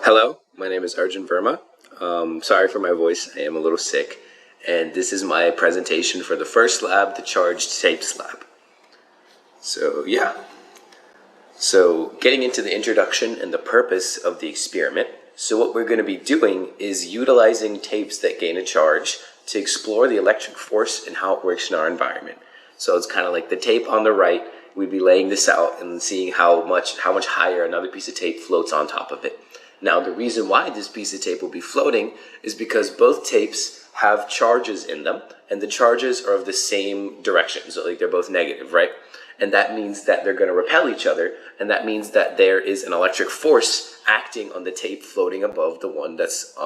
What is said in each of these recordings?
Hello, my name is Arjun Verma. Sorry for my voice, I am a little sick. And this is my presentation for the first lab, the charged tapes lab. So getting into the introduction and the purpose of the experiment. So what we're going to be doing is utilizing tapes that gain a charge to explore the electric force and how it works in our environment. So it's kind of like the tape on the right. We'd be laying this out and seeing how much higher another piece of tape floats on top of it. Now, the reason why this piece of tape will be floating is because both tapes have charges in them, and the charges are of the same direction. So like they're both negative, right? And that means that they're going to repel each other, and that means that there is an electric force acting on the tape floating above the one that's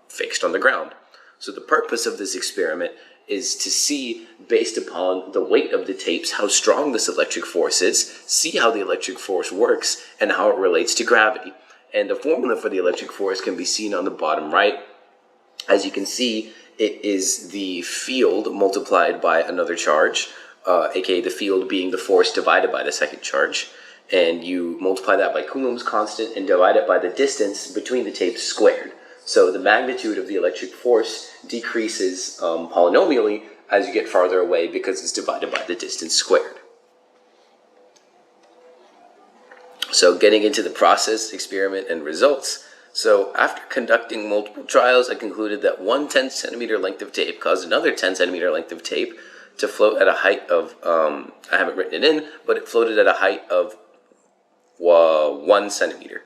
fixed on the ground. So the purpose of this experiment is to see, based upon the weight of the tapes, how strong this electric force is, see how the electric force works, and how it relates to gravity. And the formula for the electric force can be seen on the bottom right. As you can see, it is the field multiplied by another charge, aka the field being the force divided by the second charge. And you multiply that by Coulomb's constant and divide it by the distance between the tapes squared. So the magnitude of the electric force decreases polynomially as you get farther away because it's divided by the distance squared. So getting into the process, experiment, and results. So after conducting multiple trials, I concluded that one 10 centimeter length of tape caused another 10 centimeter length of tape to float at a height of, I haven't written it in, but it floated at a height of 1 centimeter.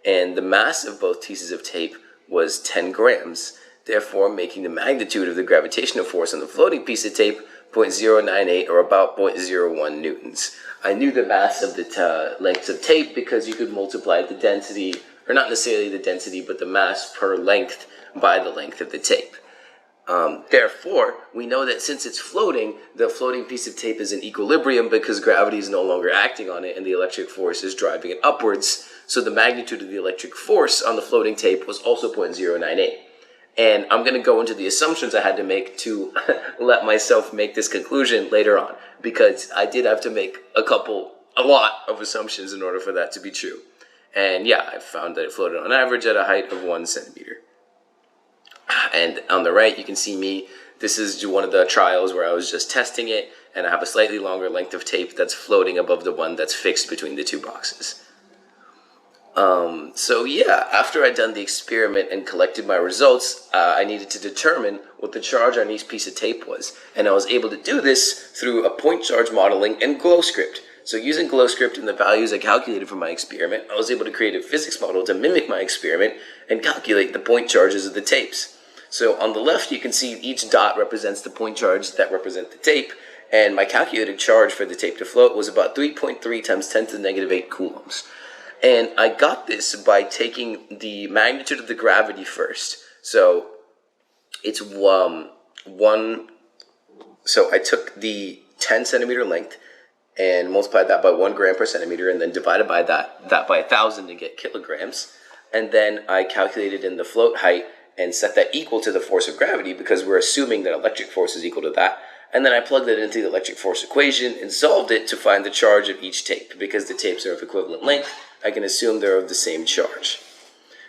And the mass of both pieces of tape was 10 grams, therefore making the magnitude of the gravitational force on the floating piece of tape 0.098 or about 0.01 newtons. I knew the mass of the lengths of tape because you could multiply the density, or not necessarily the density, but the mass per length by the length of the tape. Therefore, we know that since it's floating, the floating piece of tape is in equilibrium because gravity is no longer acting on it and the electric force is driving it upwards. So the magnitude of the electric force on the floating tape was also 0.098. And I'm going to go into the assumptions I had to make to let myself make this conclusion later on, because I did have to make a lot of assumptions in order for that to be true. And yeah, I found that it floated on average at a height of 1 centimeter. And on the right, you can see me. This is one of the trials where I was just testing it, and I have a slightly longer length of tape that's floating above the one that's fixed between the two boxes. So yeah, after I'd done the experiment and collected my results, I needed to determine what the charge on each piece of tape was. And I was able to do this through a point charge modeling and GlowScript. So using GlowScript and the values I calculated for my experiment, I was able to create a physics model to mimic my experiment and calculate the point charges of the tapes. So on the left, you can see each dot represents the point charge that represent the tape, and my calculated charge for the tape to float was about 3.3 times 10 to the negative 8 coulombs. And I got this by taking the magnitude of the gravity first. So it's so I took the 10 centimeter length and multiplied that by 1 gram per centimeter, and then divided by that by 1,000 to get kilograms. And then I calculated in the float height and set that equal to the force of gravity because we're assuming that electric force is equal to that. And then I plugged it into the electric force equation and solved it to find the charge of each tape. Because the tapes are of equivalent length, I can assume they're of the same charge.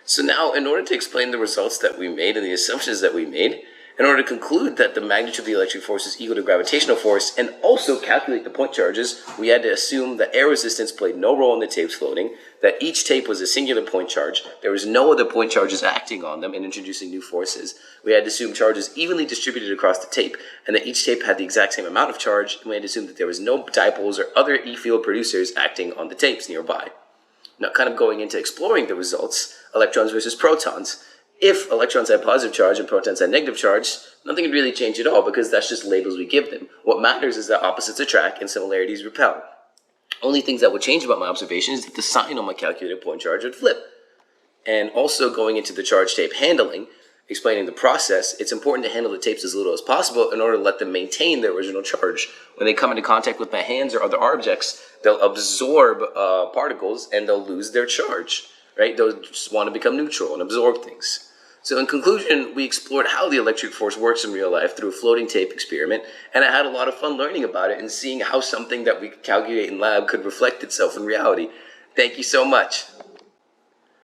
So now, in order to explain the results that we made and the assumptions that we made, in order to conclude that the magnitude of the electric force is equal to gravitational force and also calculate the point charges, we had to assume that air resistance played no role in the tapes floating, that each tape was a singular point charge, there was no other point charges acting on them and introducing new forces. We had to assume charges evenly distributed across the tape, and that each tape had the exact same amount of charge, and we had to assume that there was no dipoles or other E-field producers acting on the tapes nearby. Now, kind of going into exploring the results, electrons versus protons. If electrons had positive charge and protons had negative charge, nothing would really change at all because that's just labels we give them. What matters is that opposites attract and similarities repel. Only things that would change about my observation is that the sign on my calculated point charge would flip. And also going into the charge tape handling, explaining the process, it's important to handle the tapes as little as possible in order to let them maintain their original charge. When they come into contact with my hands or other objects, they'll absorb particles and they'll lose their charge, right? They'll just want to become neutral and absorb things. So in conclusion, we explored how the electric force works in real life through a floating tape experiment, and I had a lot of fun learning about it and seeing how something that we could calculate in lab could reflect itself in reality. Thank you so much.